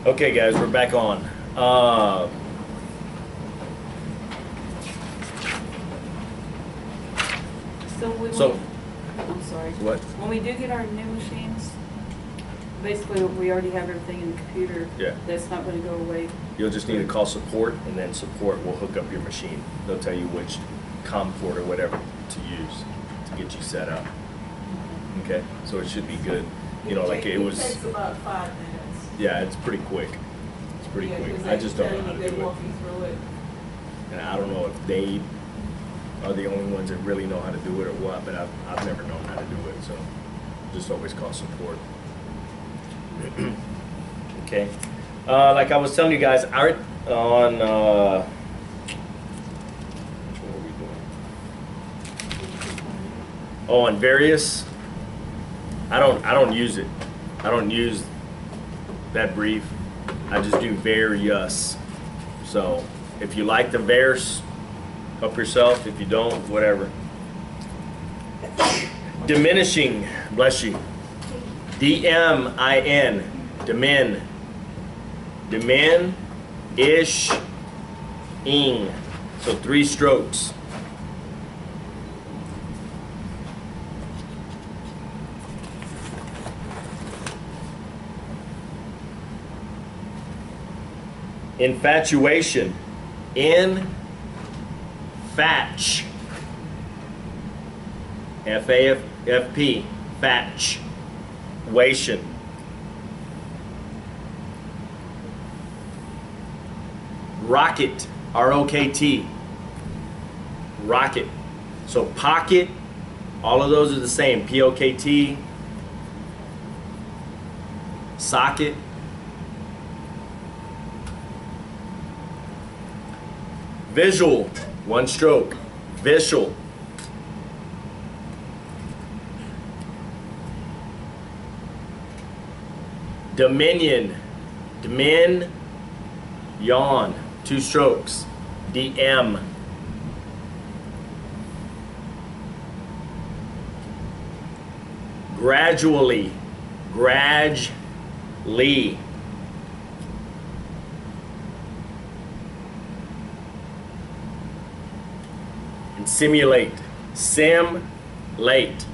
Okay, guys, we're back on. So I'm sorry. what? When we do get our new machines, basically we already have everything in the computer. Yeah. That's not going to go away. You'll just need to call support, and then support will hook up your machine. They'll tell you which COM port or whatever to use to get you set up. Okay, so it should be good. You know, like it was. It takes about 5 minutes. Yeah, it's pretty quick. It's pretty quick. I just don't know how to do it. Walk you through it. And I don't know if they are the only ones that really know how to do it or what, but I've never known how to do it, so just always call support. Okay. Like I was telling you guys, what were we doing? Oh, on various. I don't use it. I don't use that brief. I just do various. So if you like the verse, help yourself. If you don't, whatever. Diminishing, bless you. D-M-I-N, dimin. Dimin, ish, ing. So 3 strokes. Infatuation. Fatch. F-A-F-P. Fatch. Wation. Rocket. R-O-K-T. Rocket. So pocket, all of those are the same. P-O-K-T. Socket. Visual, 1 stroke. Visual. Dominion, Domin, yawn, 2 strokes. DM. Gradually, grad-ly. And simulate, sim-late.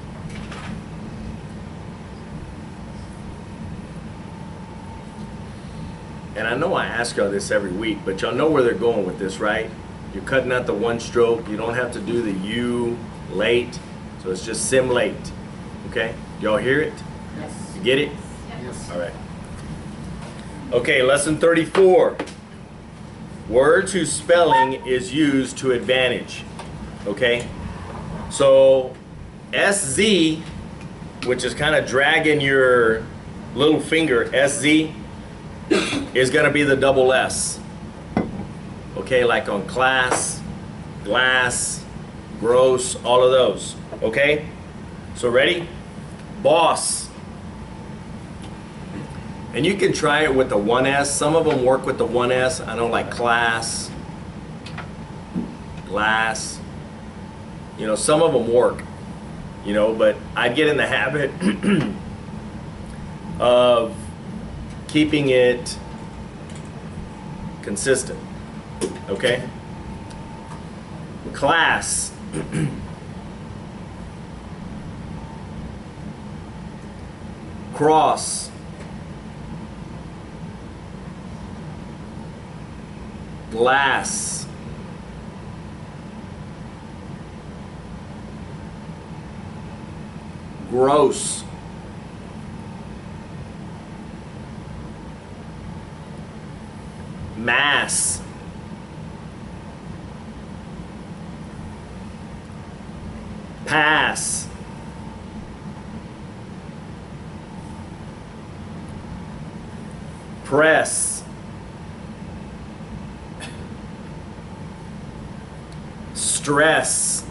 And I know I ask y'all this every week, but y'all know where they're going with this, right? You're cutting out the 1 stroke. You don't have to do the U late. So it's just sim-late. Okay? Y'all hear it? Yes. You get it? Yes. All right. Okay, lesson 34. Words whose spelling is used to advantage. Okay? So SZ, which is kind of dragging your little finger, SZ, is going to be the double S. Okay, like on class, glass, gross, all of those. Okay? So ready? Boss. And you can try it with the 1S. Some of them work with the 1S. I know, like class, glass. You know, some of them work. You know, but I get in the habit of keeping it consistent. Okay? Class. Cross. Glass. Gross. Mass. Pass. Press. Stress.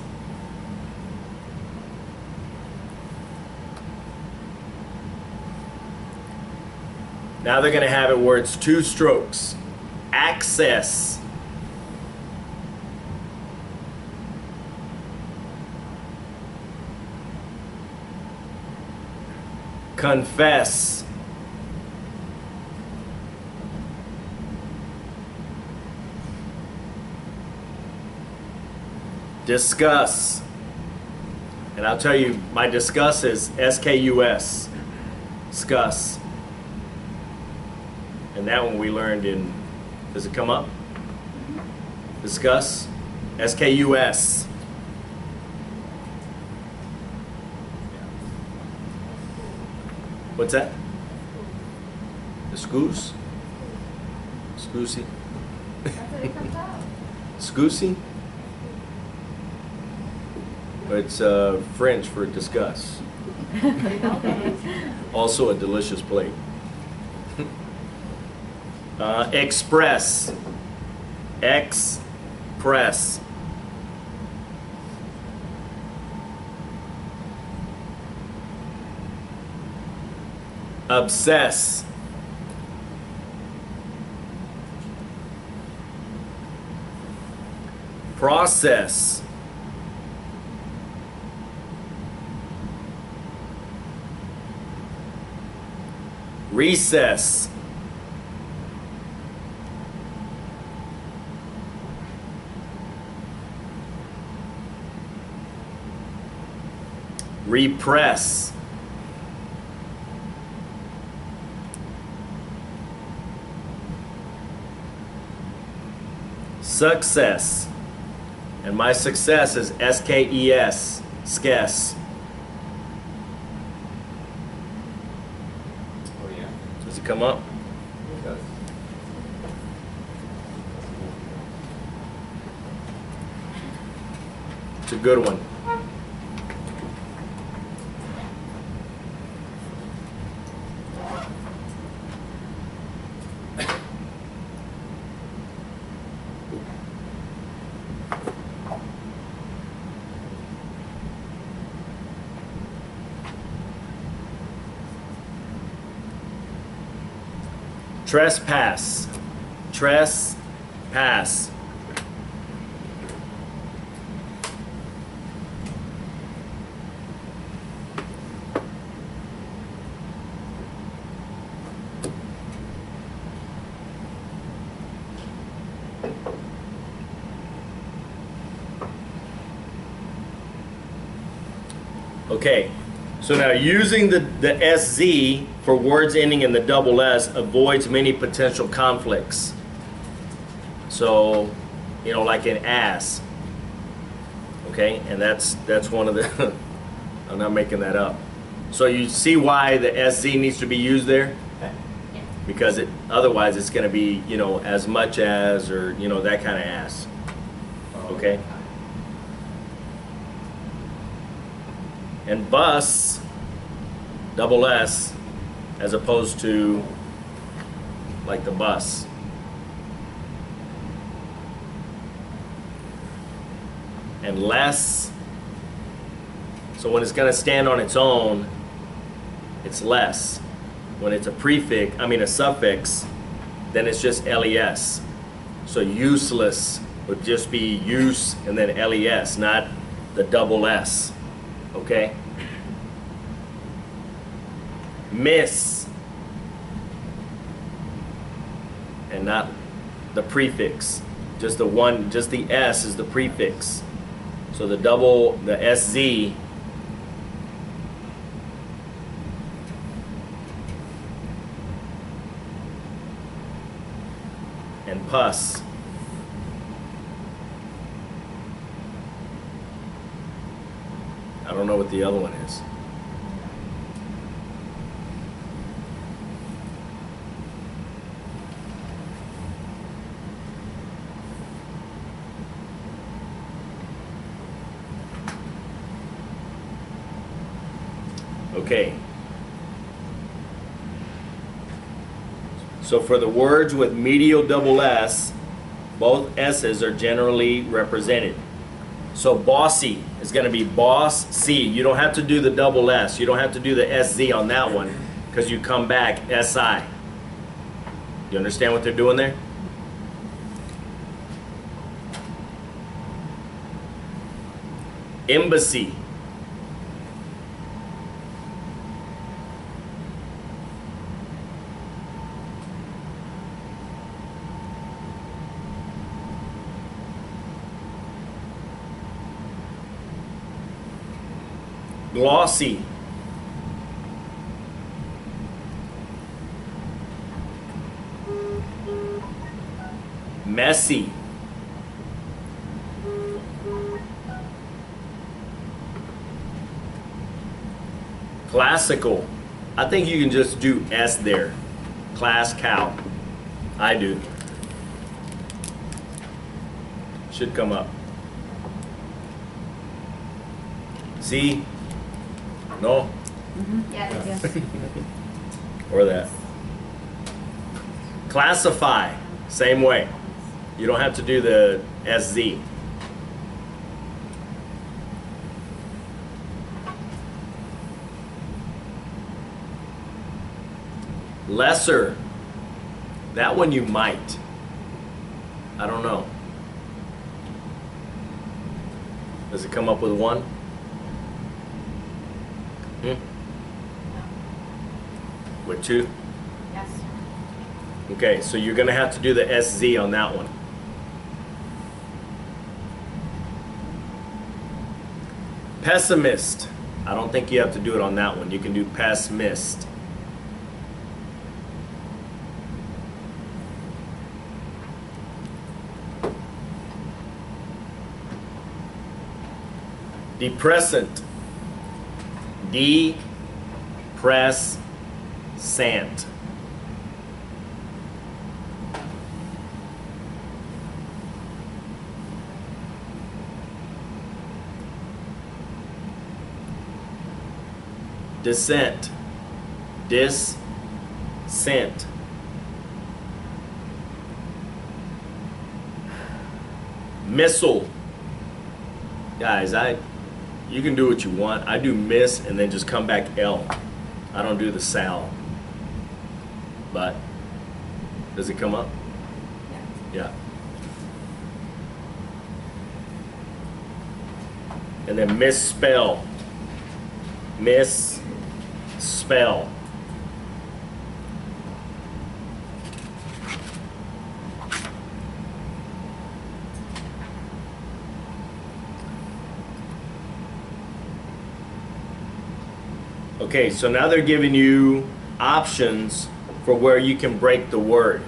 Now they're going to have it where it's 2 strokes. Access. Confess. Discuss. And I'll tell you, my discuss is S-K-U-S. Discuss. And that one we learned in, does it come up? Discuss. S-K-U-S. What's that? Discuss? Scusi? That's what it comes out. Scusi? It's French for discuss. Okay. Also a delicious plate. Express. Express. Obsess. Process. Recess. Repress. Success. And my success is S-K-E-S. Skess. Oh, yeah. Does it come up? It does. It's a good one. Trespass. Trespass. Okay, so now using the SZ for words ending in the double S avoids many potential conflicts. So, you know, like in ass. Okay, and that's one of the, I'm not making that up. So you see why the SZ needs to be used there? Because otherwise it's going to be, you know, as much as, or, you know, that kind of ass. Okay? And bus, double S, as opposed to like the bus. And less, so when it's going to stand on its own, it's less. When it's a prefix, a suffix, then it's just LES. So useless would just be use and then LES, not the double S. Okay? Miss, and not the prefix. Just the one, just the S is the prefix. So the SZ and pus. I don't know what the other one is. Okay. So for the words with medial double S, both S's are generally represented. So bossy is going to be boss C. You don't have to do the double S. You don't have to do the SZ on that one because you come back SI. You understand what they're doing there? Embassy. Glossy. Messy. Classical. I think you can just do S there. Class cow. I do. Should come up. See? No? Yeah, Or that. Classify. Same way. You don't have to do the SZ. Lesser. That one you might. I don't know. Does it come up with one? With two? Yes. Okay, so you're going to have to do the SZ on that one. Pessimist. I don't think you have to do it on that one. You can do pessimist. Depressant. Depressant. Dissent. Dissent. Missile. Guys, you can do what you want. I do miss and then just come back L. I don't do the sal. But does it come up? Yeah. And then misspell. Misspell. Okay, so now they're giving you options for where you can break the word.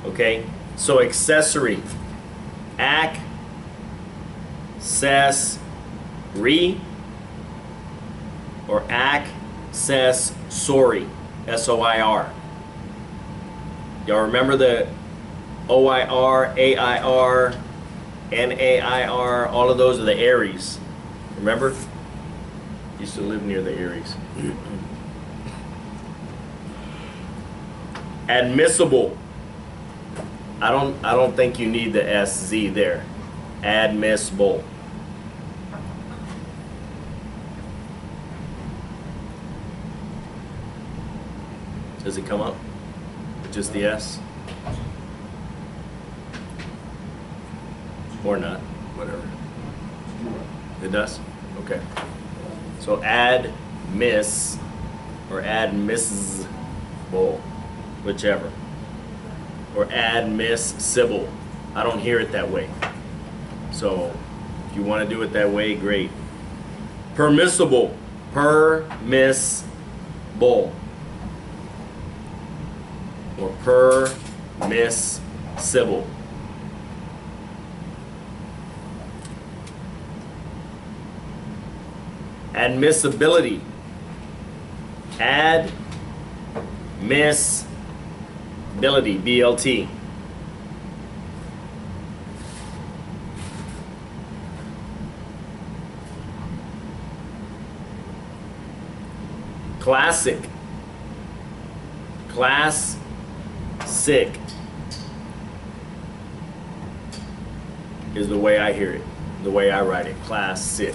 Okay, so accessory. Accessory or accessory. S-O-I-R. Y'all remember the O-I-R, A-I-R, N-A-I-R, all of those are the Aries. Remember? Used to live near the Aries. Admissible. I don't think you need the SZ there. Admissible. Does it come up? Just the S? Or not? Whatever. It does? Okay. So add miss or add miscible, whichever. Or add miss Sybil. I don't hear it that way. So if you want to do it that way, great. Permissible. Permissible. Or permissible. Admissibility. Admissibility. BLT. Classic. Classic. Is the way I hear it. The way I write it. Classic.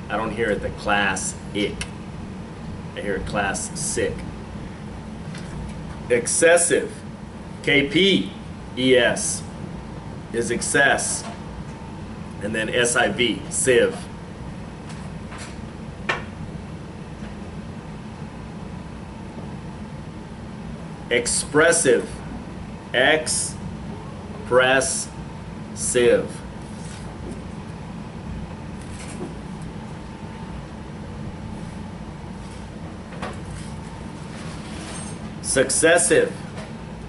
I don't hear it the class-ic. I hear it class-sick. Excessive. KP-ES is excess. And then SIV, sieve. Expressive. Expressive. Successive.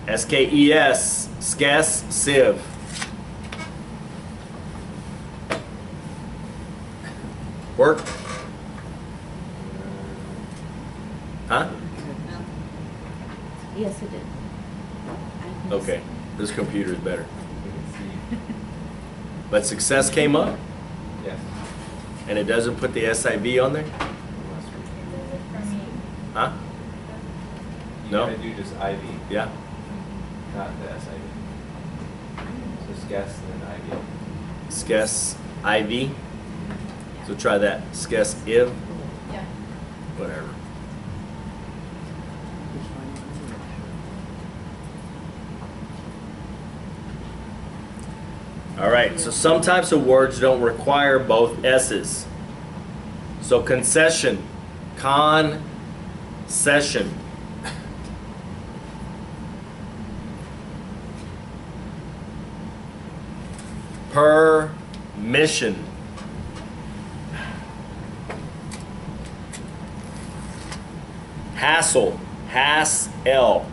S-K-E-S. Skess, sieve. Work? Huh? Yes, it did. Okay, this computer is better. But success came up, Yes. and it doesn't put the SIV on there? Huh? You No? gotta do just IV, Yeah? not the SIV. So skess and then IV. Skess, IV. So try that. Skess, IV. Yeah. Whatever. All right, so some types of words don't require both S's. So concession, con-session. Permission. Hassle, hassle.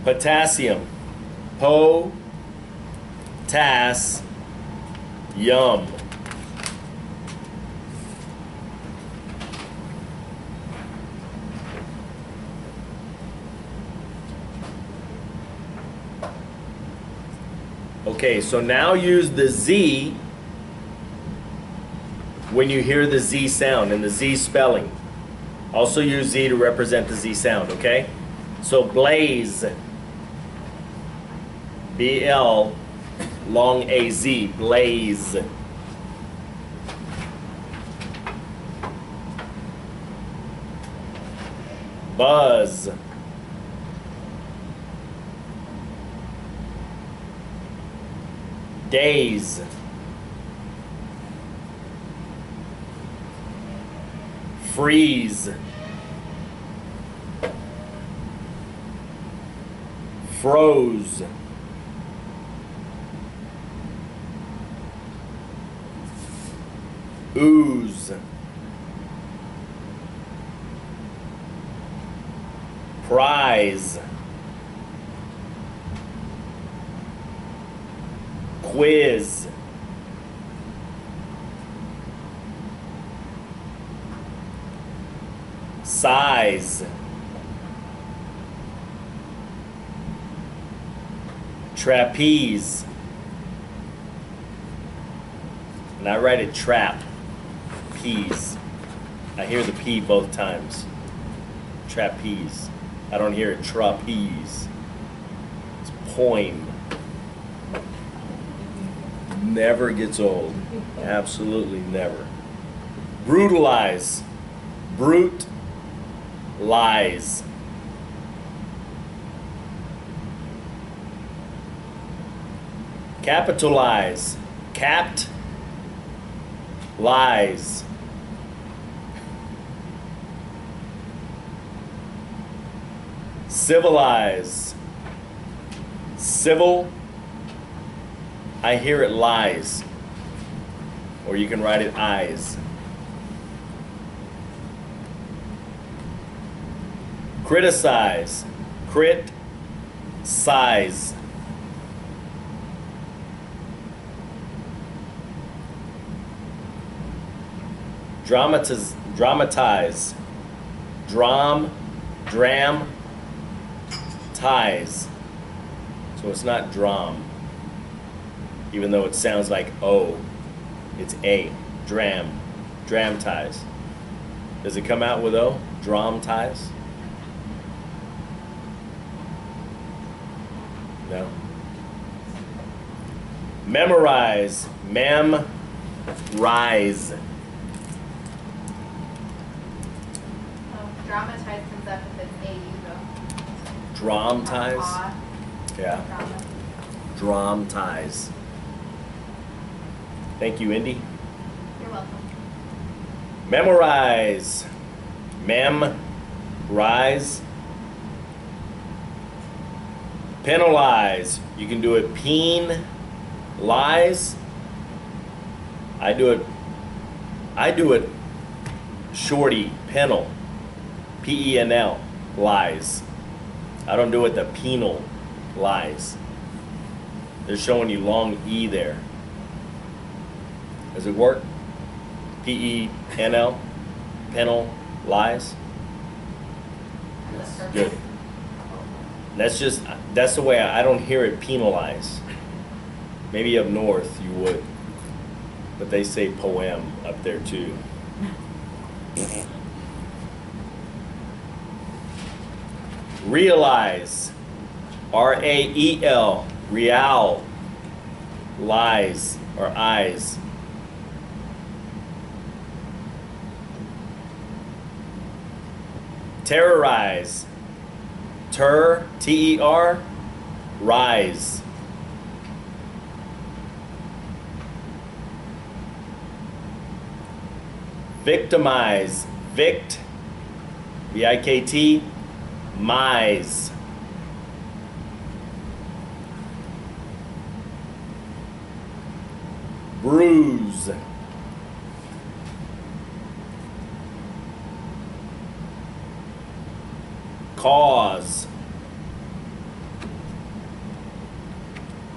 Potassium, yum. Okay, so now use the Z when you hear the Z sound and the Z spelling. Also use Z to represent the Z sound, okay? So blaze, B-L, long A-Z, blaze. Buzz. Daze. Freeze. Froze. Ooze. Prize. Quiz. Size. Trapeze. And I write it trap. Peas. I hear the P both times. Trapeze. I don't hear it trapeze. It's poem. Never gets old. Absolutely never. Brutalize. Brute. Lies. Capitalize. Capped. Lies. Civilize. Civil. I hear it lies. Or you can write it eyes. Criticize. Crit. Size. Dramatize. Dram. Ties. So it's not dram. Even though it sounds like O. It's A. Dram. Dramatize. Does it come out with O? Dramatize? No. Memorize. Rise. Dramatize comes up if it's AU though. Dramatize? Yeah. Drama. Dramatize. Thank you, Indy. You're welcome. Memorize. Rise. Penalize. You can do it lies. I do it shorty, penal, P-E-N-L, lies. I don't do it the penal, lies. They're showing you long E there. Does it work? P-E-N-L, penal, lies? Good. That's the way I don't hear it penalize. Maybe up north you would, but they say poem up there too. Realize, R-A-E-L, real, lies or eyes. Terrorize, T-E-R, rise. Victimize, V-I-K-T, mise. Bruise. Cause.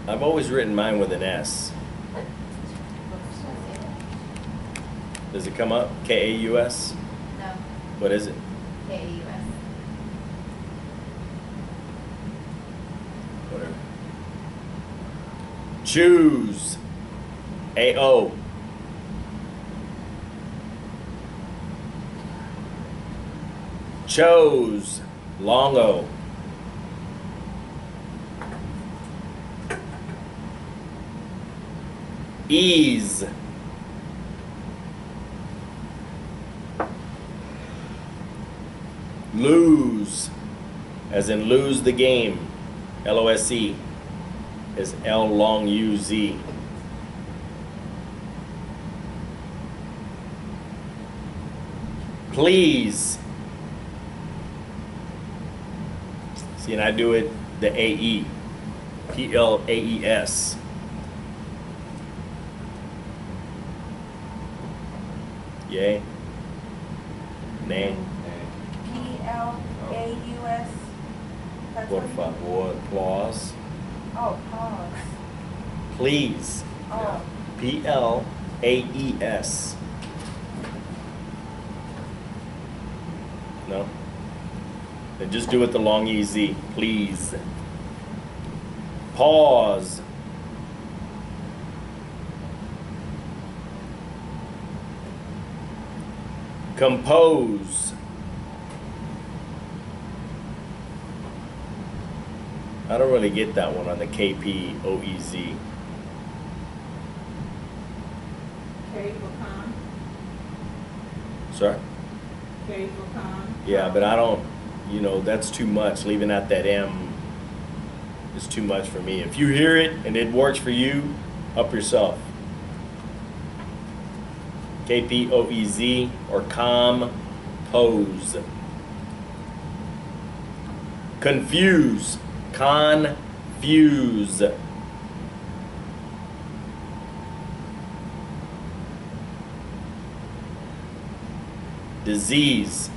I've always written mine with an S. Does it come up? K-A-U-S? No, What is it? K-A-U-S. Whatever. Choose. A-O. Chose. Long O. Ease. Lose, as in lose the game. L-O-S-E is L long U-Z. Please. See, and I do it the A-E. P-L-A-E-S. Yay. Nay. P-L-A-U-S. Por favor, applause. Oh, pause. Please. Oh, P-L-A-E-S. No? Then just do it the long E-Z. Please. Pause. Compose. I don't really get that one on the K-P-O-E-Z. K for calm. Sorry? K for calm. Yeah, but I don't, you know, that's too much. Leaving out that M is too much for me. If you hear it and it works for you, up yourself. K-P-O-E-Z or compose. Confuse. Confuse. Disease.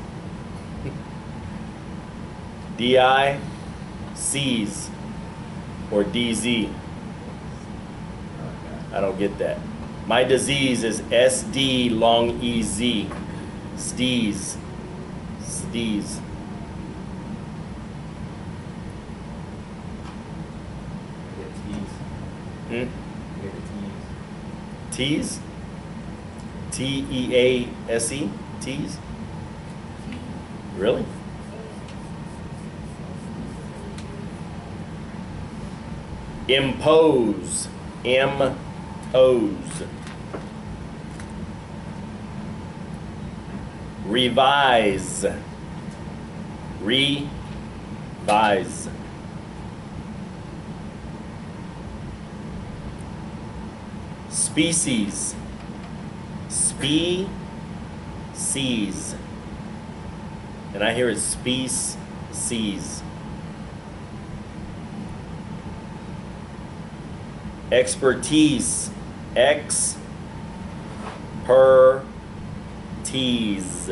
D-I-C's or D-Z. I don't get that. My disease is S-D long E-Z. Steez. Steez. Get tease. Hmm? Get the Tease? tease. T-E-A-S-E? Tease? Really? Impose. M-Pose. Revise. Revise. Species. Species. And I hear it species. Expertise. tease.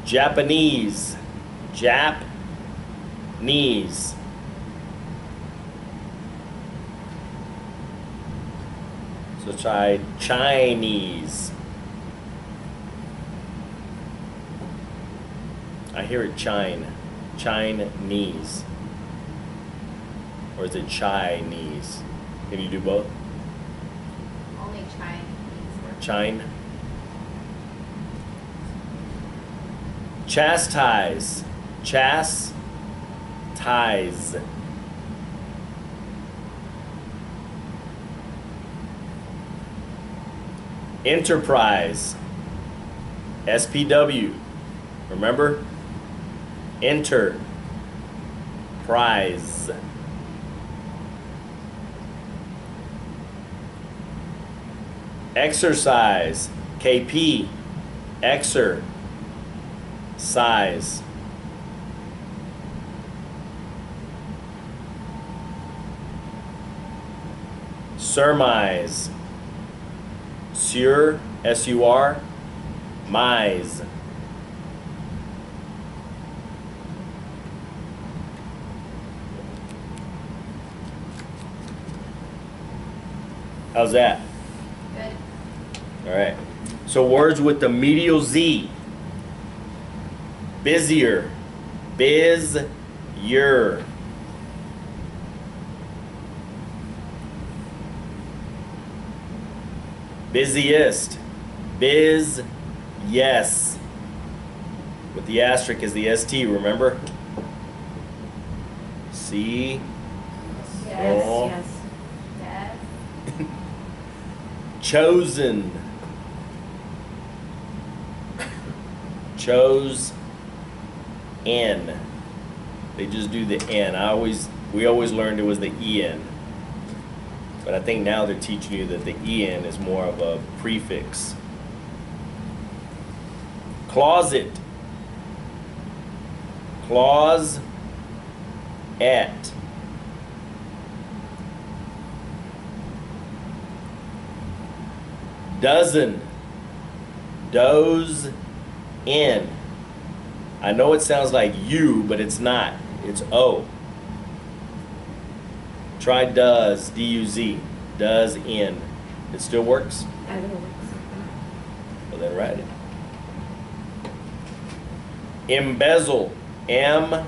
Japanese, Jap, knees. So try Chinese. I hear it chine, Chinese. Or is it Chinese? Can you do both? Only Chinese. Chine. Chastise, chastise. Enterprise, SPW. Remember? Enter, prize. Exercise, KP, exer, size. Surmise, sur, S-U-R, mise. How's that? Good. All right. So words with the medial Z. Busier, biz-yer. Busiest, biz, yes. With the asterisk is the ST, remember? C, Yes, Oh. yes. Yes. chosen. Chose, N. They just do the N. We always learned it was the EN. But I think now they're teaching you that the EN is more of a prefix. Closet. Clause, at. Dozen. Doze, in. I know it sounds like U, but it's not. It's O. Try does, D-U-Z, does in. It still works? I don't know. Well, then write it. Embezzle, M,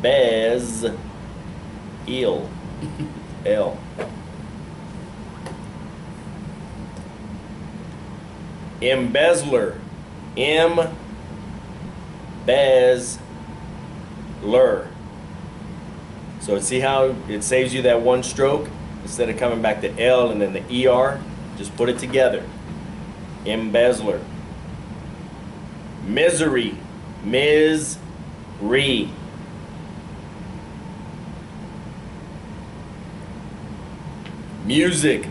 bez, eel, L. Embezzler, M, bez, lur. So see how it saves you that one stroke? Instead of coming back to L and then the ER, just put it together. Embezzler. Misery, Ms-re. Music,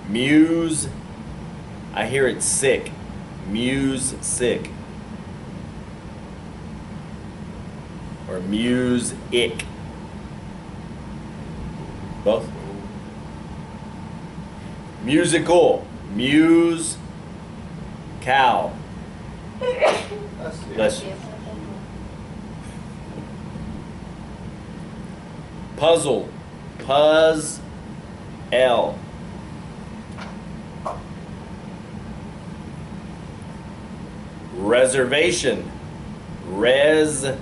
muse. I hear it sick. Muse sick. Or muse ick. Both. Musical. Muse cow. Bless you. Puzzle. Puzz L. Reservation. Reservation.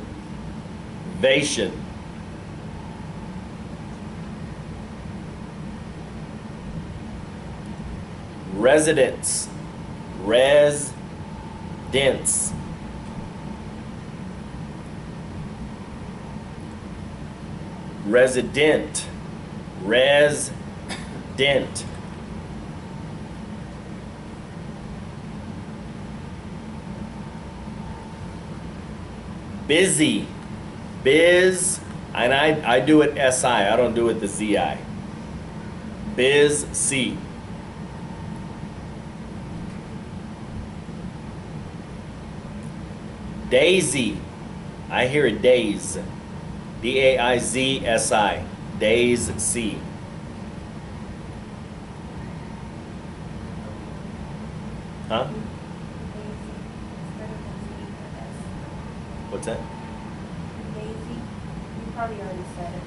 Residence. Res-dence. Resident. Res-dent. Busy. Biz. And I do it S-I. I don't do it the Z-I. Biz C. Daisy. I hear it days. D-A-I-Z-S-I. Days C. Huh? Daisy. Instead of the Z, the S. What's that? Daisy. You probably already said it.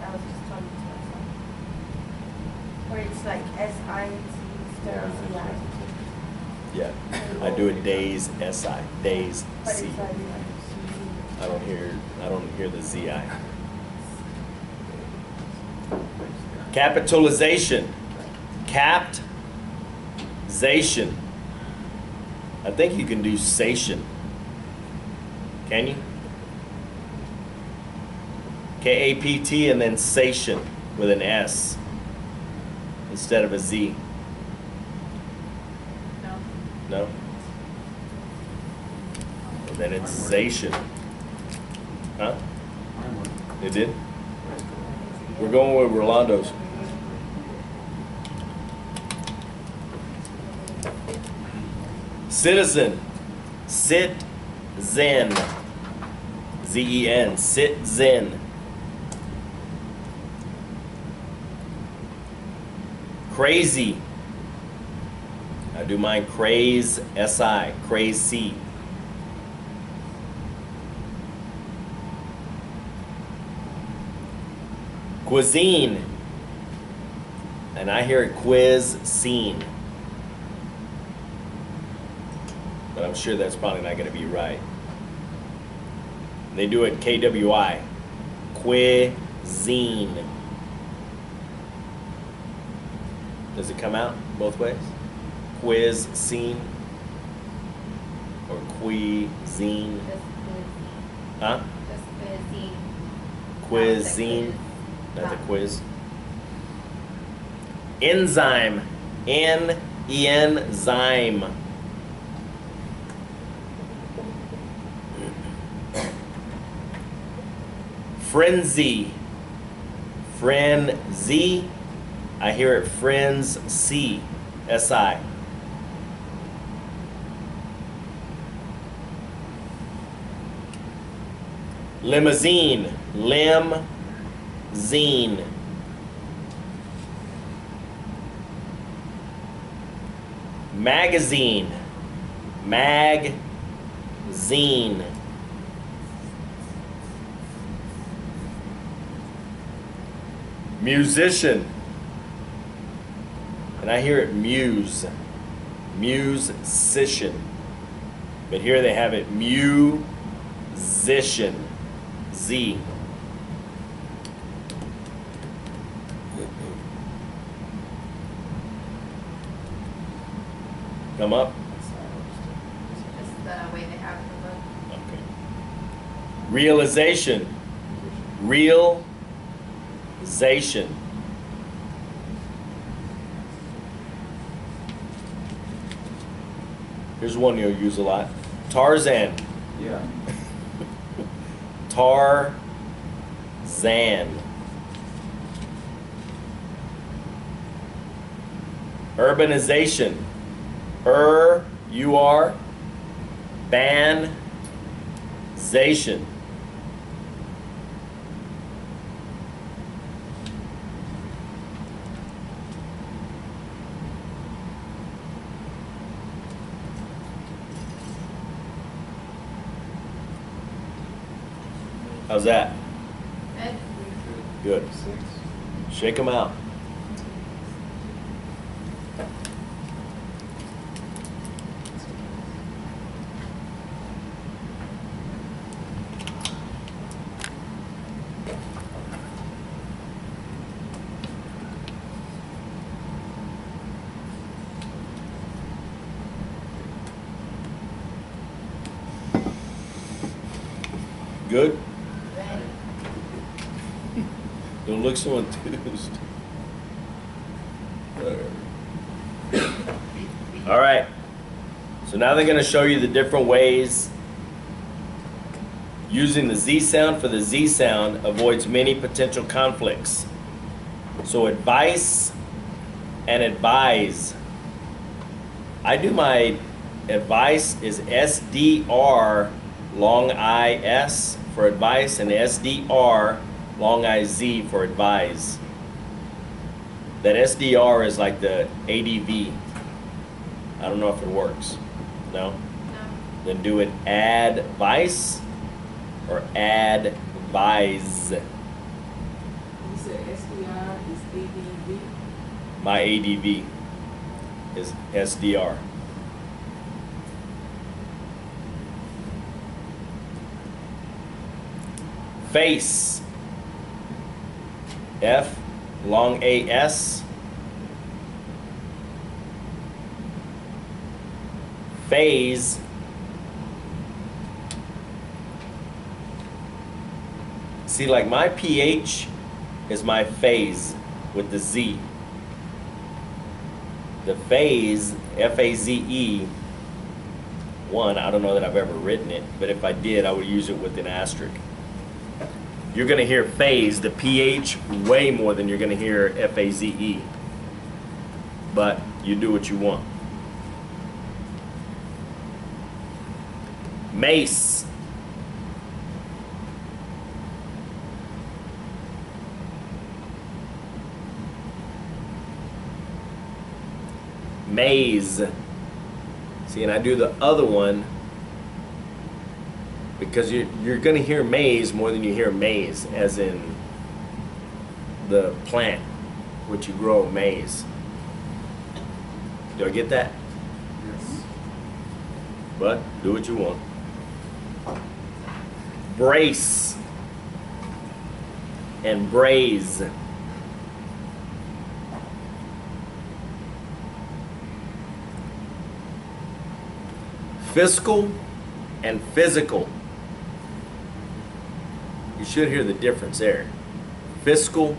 I was just talking to myself. Where it's like S-I-N-C instead of Z-I. Yeah. I do it days S-I. Days But C. it's like, I don't hear the Z-I. Capitalization. Capt-zation. I think you can do sation. Can you? K-A-P-T and then sation with an S instead of a Z. No. No? And then it's zation. Huh? It did? We're going with Rolando's. Citizen. Sit zen. Z-E-N. Sit zen. Crazy. I do mine craze, S-I. Crazy. Cuisine. And I hear it quiz scene. But I'm sure that's probably not going to be right. They do it K-W-I. Cuisine. Does it come out both ways? Quiz scene? Or cuisine? just cuisine. Huh? Just cuisine. Cuisine. Not Not the the quiz. Enzyme. N-E-N zyme. Frenzy. Frenzy. I hear it friends C. S-I. Limousine. Lim-zine. Magazine. Mag-zine. Musician. And I hear it muse. Musician. But here they have it musician. Z. Come up. Just the way they have it in the book. Okay. Realization. Realization. Here's one you'll use a lot. Tarzan. Yeah. Tarzan. Urbanization. U-R, ban-zation. How's that? Good. Good. Shake them out. Good? Ready. Don't look so enthused. All right. So now they're going to show you the different ways using the Z sound. For the Z sound avoids many potential conflicts. So advice and advise. I do my advice is SDR long I S for advice and SDR long I Z for advise. That SDR is like the ADV. I don't know if it works. No? No. Then do it advice or advise. You said SDR is ADV. My ADV is SDR. Face. F, long AS. Phase. See, like my PH is my phase with the Z. The phase, F-A-Z-E, one, I don't know that I've ever written it, but if I did, I would use it with an asterisk. You're going to hear phase, the PH, way more than you're going to hear F-A-Z-E. But you do what you want. Mace. Maze. See, and I do the other one because you're going to hear maize more than you hear maize, as in the plant which you grow, maize. Do I get that? Yes. But do what you want. Brace and braise. Fiscal and physical. You should hear the difference there. Fiscal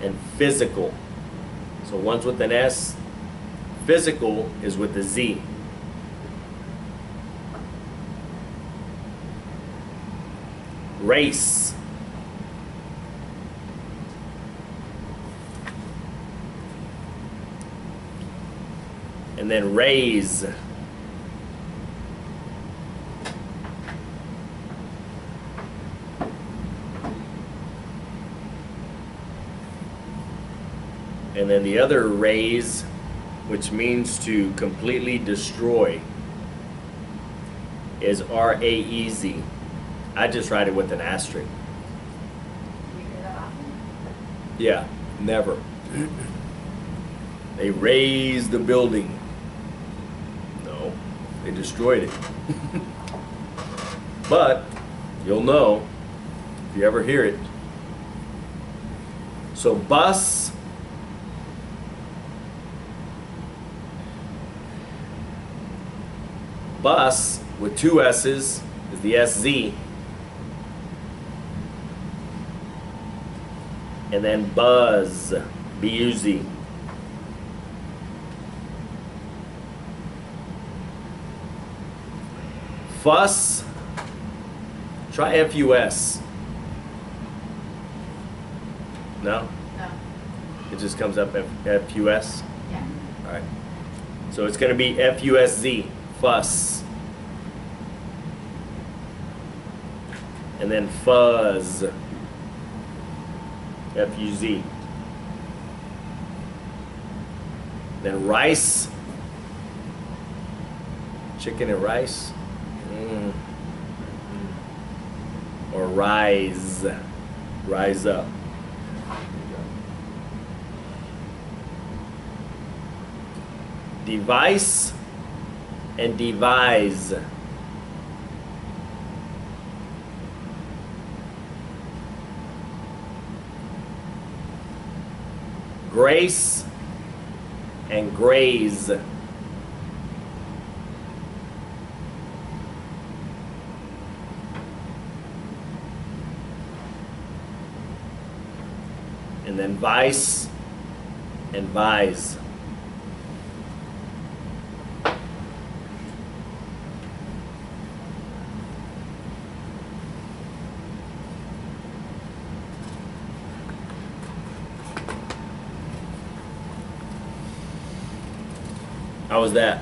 and physical. So one's with an S. Physical is with the Z. Race. And then raise. And then the other raise, which means to completely destroy, is R-A-E-Z. I just write it with an asterisk. You hear that often? Yeah, never. They raised the building. No, they destroyed it. But you'll know if you ever hear it. So bus. Bus with two S's is the SZ. And then buzz, B-U-Z. Fuss, try F-U-S. No? No. It just comes up F-U-S? Yeah. All right. So it's going to be F-U-S-Z, fuss. And then fuzz, F-U-Z. Then rice, chicken and rice. Or rise, rise up. Device and devise. Grace and graze. And then vice and vise. How was that?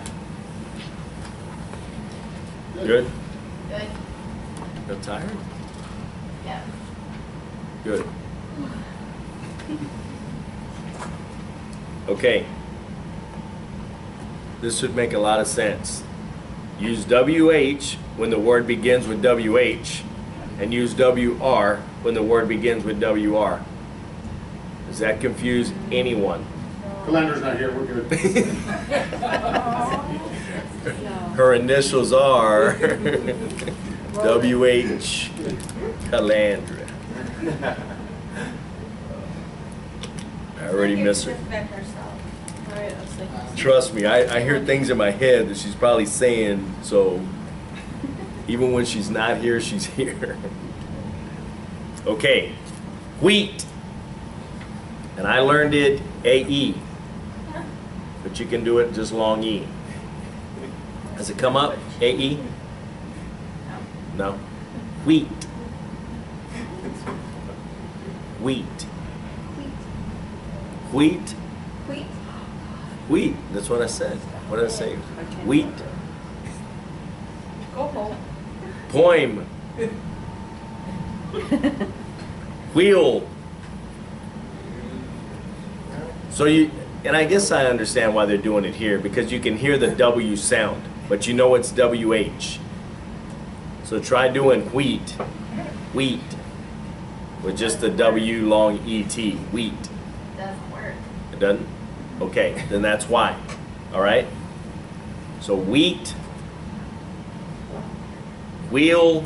Good? Good? Feel tired? Yeah. Good. Okay. this should make a lot of sense. Use WH when the word begins with WH, and use WR when the word begins with WR. Does that confuse anyone? Calendar's not here, we're good. Her initials are WH Calandra. I already miss her. Just met herself. Right, I was thinking. Trust me, I hear things in my head that she's probably saying, so even when she's not here, she's here. Okay, wheat. And I learned it AE, but you can do it just long E. Does it come up? AE? No. Wheat. Wheat. Wheat. Wheat. Wheat. That's what I said. What did I say? Wheat. Go home. Poem. Wheel. So you, and I guess I understand why they're doing it here, because you can hear the W sound, but you know it's WH. So try doing wheat, wheat, with just the W long ET, wheat. Doesn't work. It doesn't? Okay, then that's why. All right? So wheat, wheel,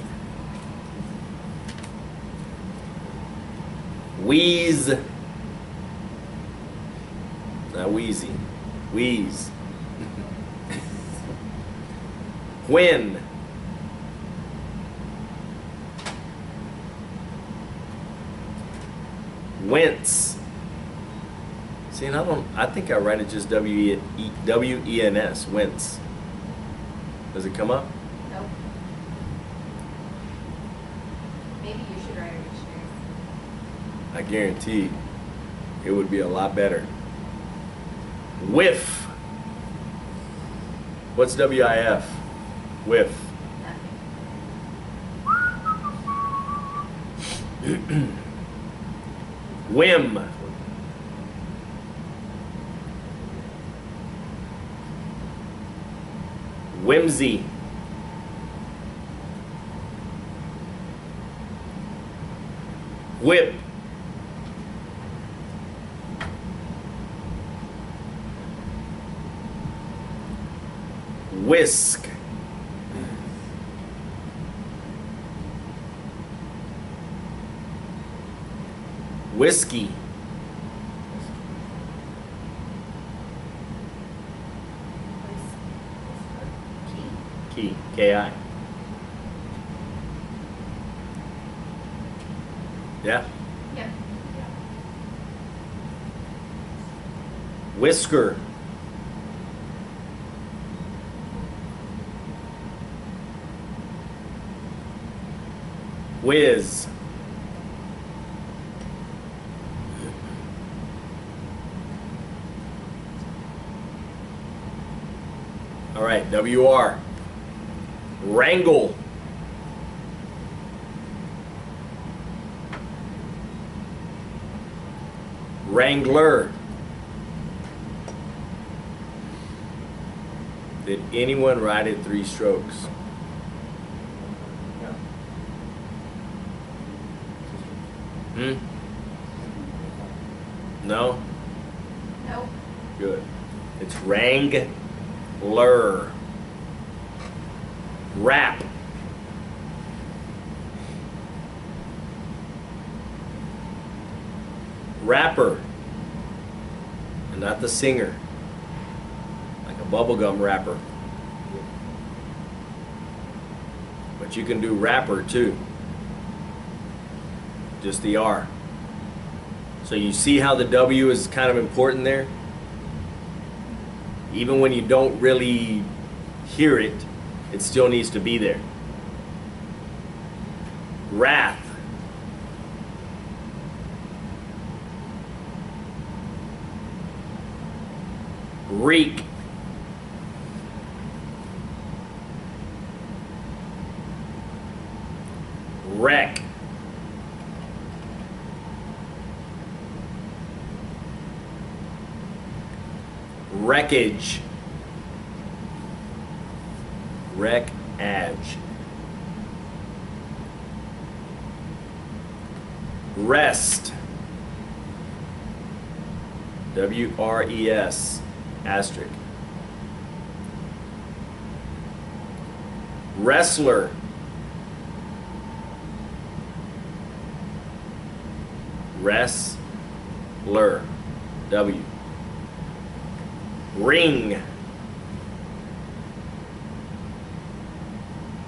wheeze, not wheezy, wheeze. When, whence. See, and I think I write it just W-E-N-S, whence. Does it come up? Nope. Maybe you should write a dictionary. I guarantee it would be a lot better. Whiff. What's W-I-F? Whiff. Nothing. Whim. Whimsy. Whip. Whisk. Whiskey. Key. K-I. Yeah. Yep. Whisker. Whiz. All right, WR. Wrangle. Wrangler. Did anyone write it 3 strokes? Hmm? No? Nope. Good. It's Wrangler. Rap. Rapper. And not the singer. Like a bubblegum rapper. But you can do rapper too. Just the R. So you see how the W is kind of important there? Even when you don't really hear it, it still needs to be there. Wrath. Reek. Wreck. Wreckage. Wreck-age. Rest. W-R-E-S asterisk. Wrestler. Wrestler. W. Ring.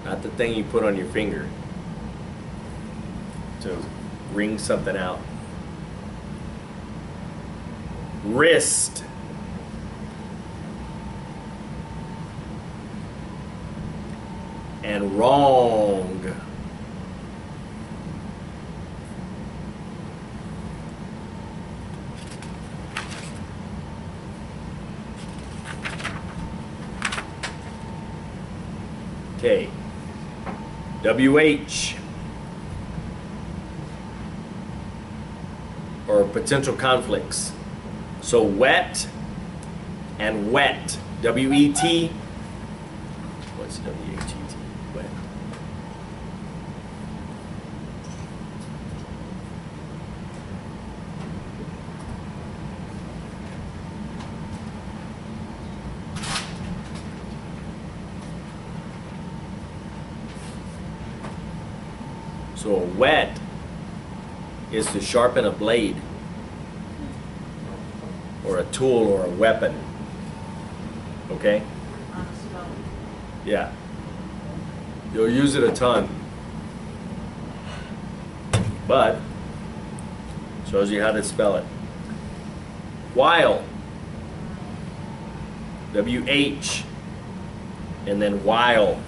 Not the thing you put on your finger to ring something out. Wrist. And wrong. Okay. WH. Or potential conflicts. So wet and wet. W-E-T. What's W-H-E-T? Wet. So a wet is to sharpen a blade or a tool or a weapon. Okay? Yeah. You'll use it a ton. But shows you how to spell it. While. W-H and then while.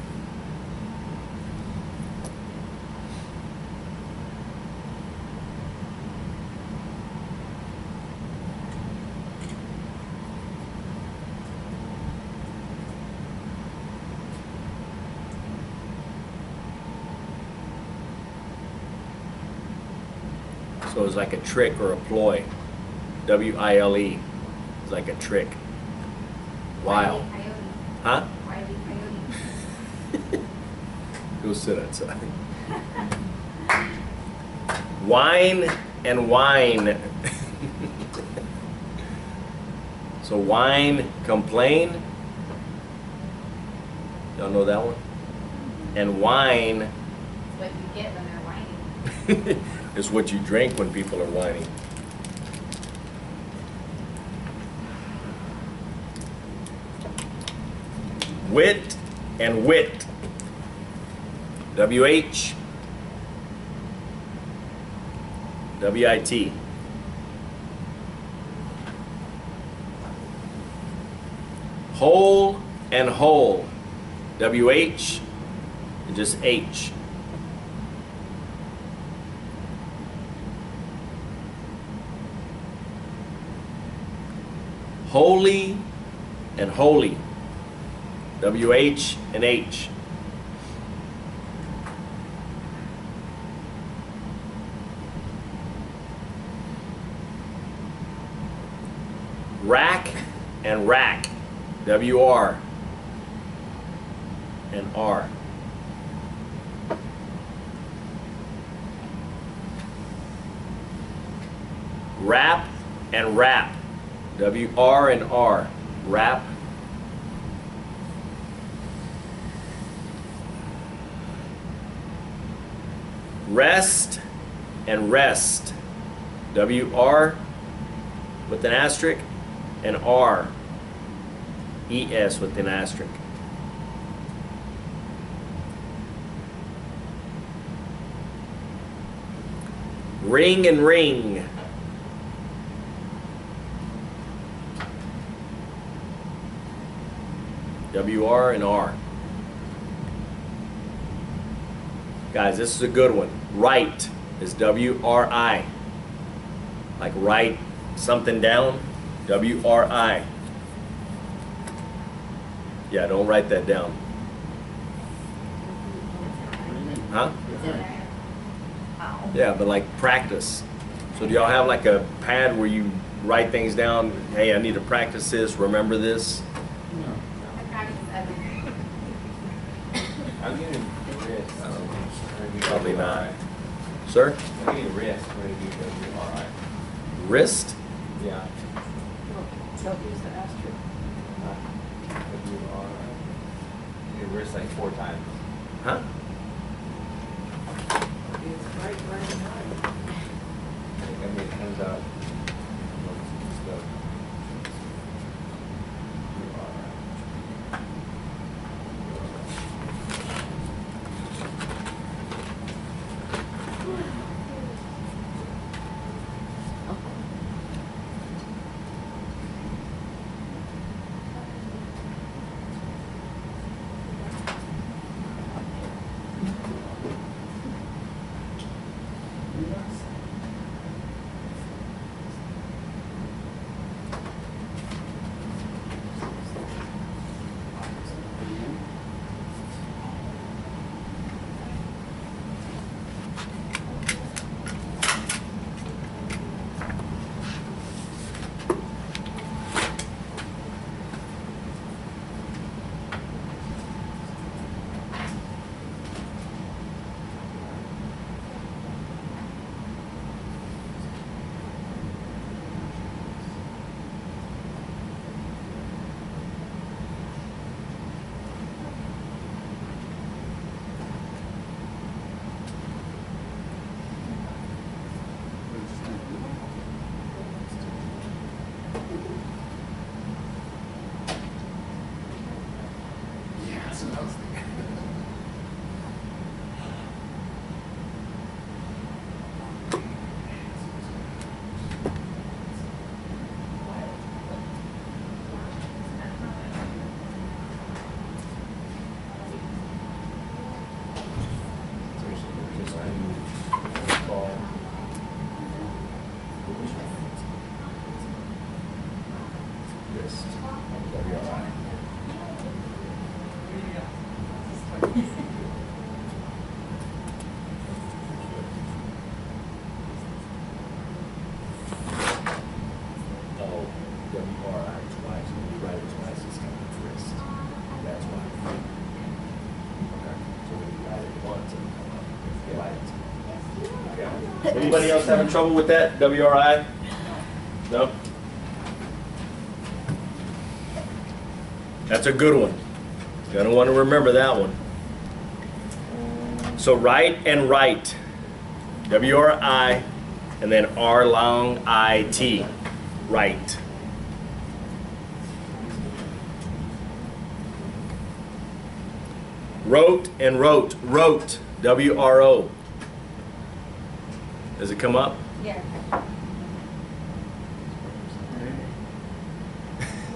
So it's like a trick or a ploy. W-I-L-E. It's like a trick. While. Huh? Go sit outside. Wine and wine. So whine, complain. Y'all know that one? And wine. What you get when they're whining. Is what you drink when people are whining. Wit and wit. W-H. W-I-T. Whole and whole. W-H and just H. Holy and holy. W-H and H. Rack and rack. W-R and R. Wrap and wrap. W-R and R. Wrap. Rest and rest. W-R with an asterisk and R. E-S with an asterisk. Ring and ring. W-R and R. Guys, this is a good one. Write is W-R-I. Like write something down. W-R-I. Yeah, don't write that down. Huh? Yeah, but like practice. So do y'all have like a pad where you write things down? Hey, I need to practice this, remember this? I'm getting wrist. Probably not. Sir? I'm getting wrist. I'm going to do WRI. Wrist? Yeah. Don't use the asterisk. WRI. I'm getting wrist like 4 times. Huh? It's right, and right. I mean, it comes out. Stuff. Anybody else having trouble with that? WRI? No? That's a good one. You're gonna want to remember that one. So right and right. WRI and then R long IT. Right. Wrote and wrote. Wrote. WRO. Does it come up? Yeah.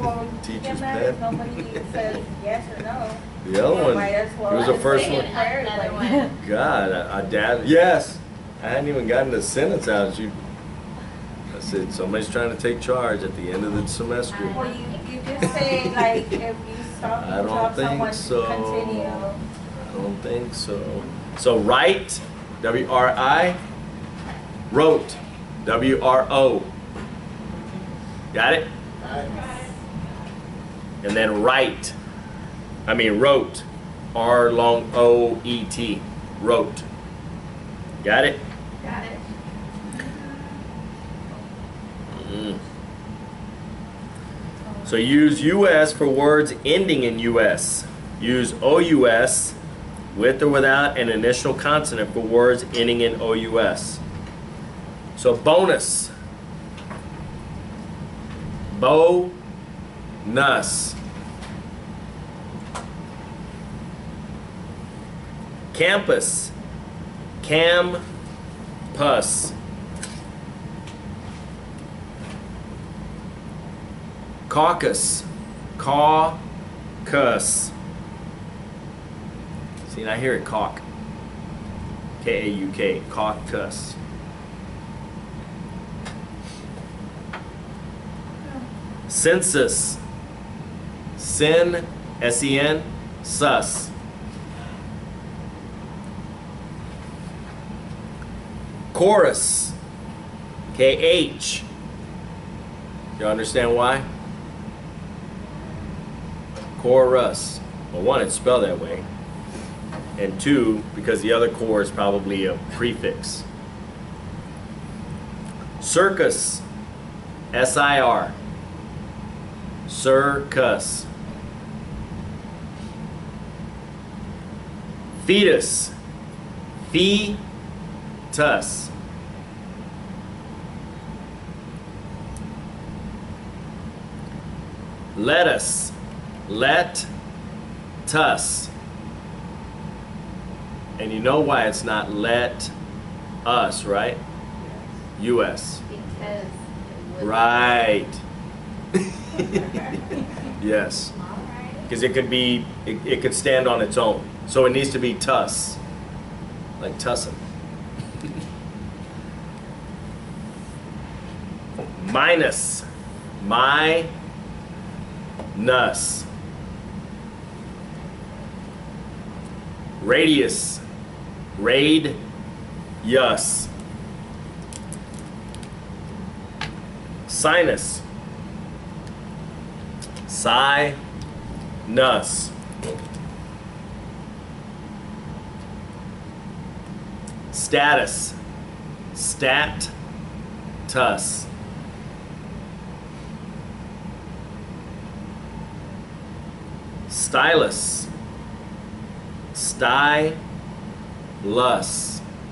Well, Teacher's doesn't matter if pet. nobody says yes or no. The other one. Might as well It was the just first say one. it for everybody. God, I dad. Yes. I hadn't even gotten the sentence out. I said, somebody's trying to take charge at the end of the semester. Well, you just say like if you stop, I don't drop think someone, so. continue. I don't think so. So write, WRI, wrote, WRO. Got it? And then write, wrote, R long OET, wrote. Got it? Got it. So use US for words ending in US. Use OUS with or without an initial consonant for words ending in OUS. So bonus. Bonus. Campus. Campus. Caucus. Caucus. See, I hear it caulk. K-A-U-K. Caucus. Census. Sin. S-E-N. Sus. Chorus. K-H. You understand why? Chorus. Well, one, it's spelled that way. and 2 because the other core is probably a prefix. Circus, S-I-R, circus. Fetus, fetus. Lettuce, let-tuss. And you know why it's not let us, right? U.S. Because. it would- Right. Yes. All right. Because it could be, it could stand on its own. So it needs to be tuss. Like tussin. Minus. My. Nus. Radius. Raid. Yus. Sinus. Sinus. Status. Stat-tus. Stylus. Stylus.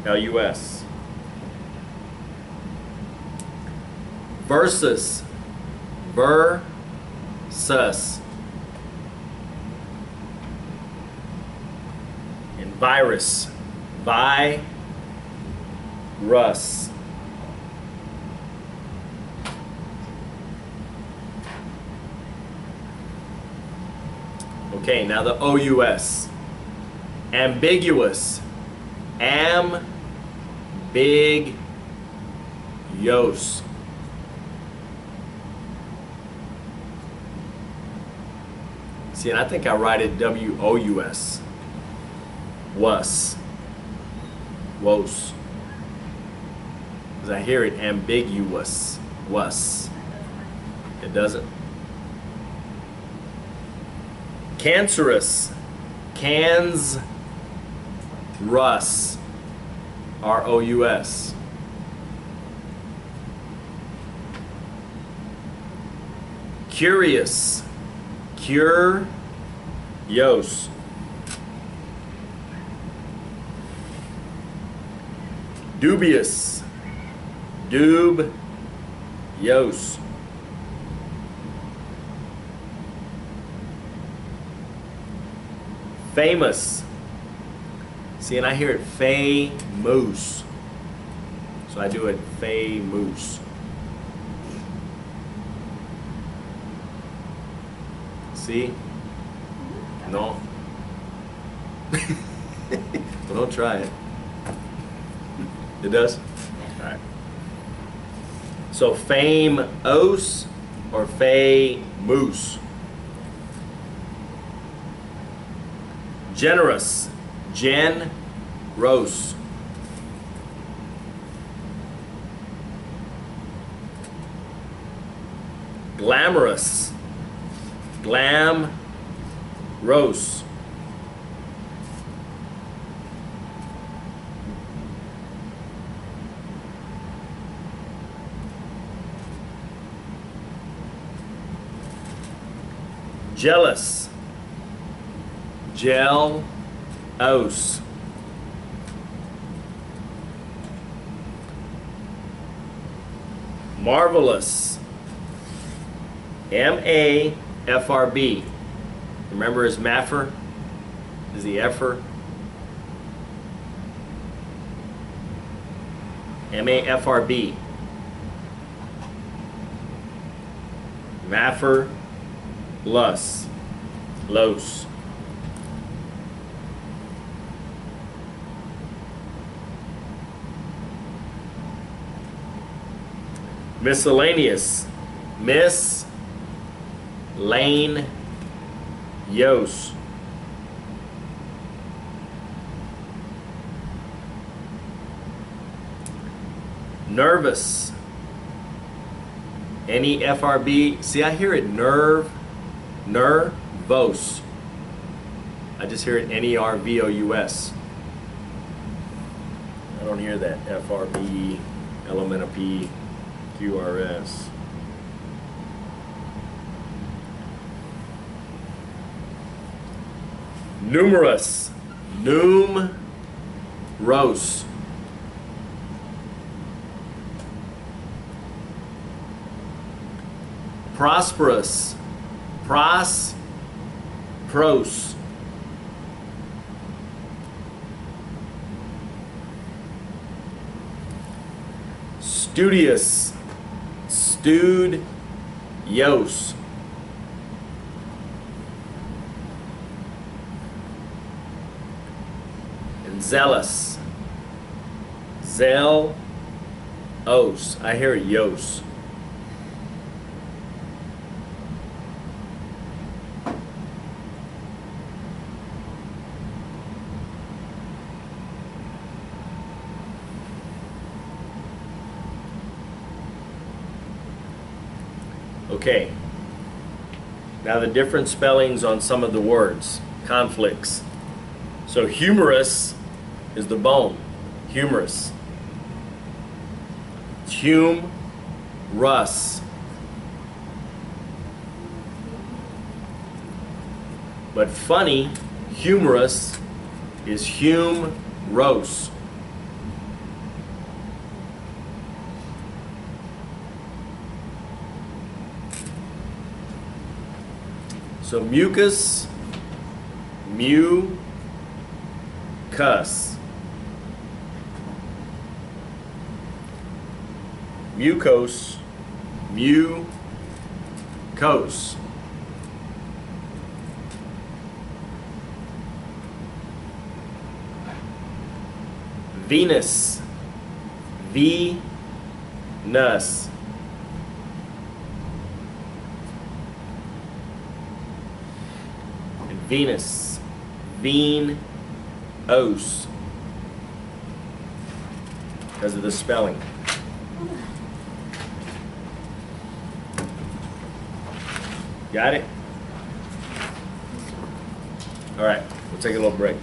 L-U-S. Versus. Versus. And virus. Virus. Okay, now the O-U-S. Ambiguous. Ambiguous. See, and I think I write it W-O-U-S. Was. Wos. Because I hear it ambiguous. Was. It doesn't. Cancerous. Cans. Rus. R-O-U-S. Curious. Curious. Dubious. Dubious. Famous. See, and I hear it famous. So I do it famous. See? No? Well, don't try it. It does? Alright. So famous or famous? Generous. Gen-rose. Glamorous. Glam-rose. Jealous. Gel-ose. Marvelous. M-A-F-R-B. Remember his maffer? Is the effer? M-A-F-R-B. Maffer. Lus. Los. Miscellaneous. Miss. Lane. Yos. Nervous. N-E-F-R-B. See, I hear it nerve. Nervos. I just hear it Nervous. I don't hear that FRB, LMNOP, QRS. Numerous. Numerous. Prosperous. Pros. Studious. Studios. And zealous. Zelos. I hear yos. Okay, now the different spellings on some of the words, conflicts. So humerus is the bone, humerus. It's hum-rus. But funny, humorous is hum-rose. So mucus, mu-cus. Mucose, mu-cose. Venus, Venus. Venus, Venos, because of the spelling. Got it? All right, we'll take a little break.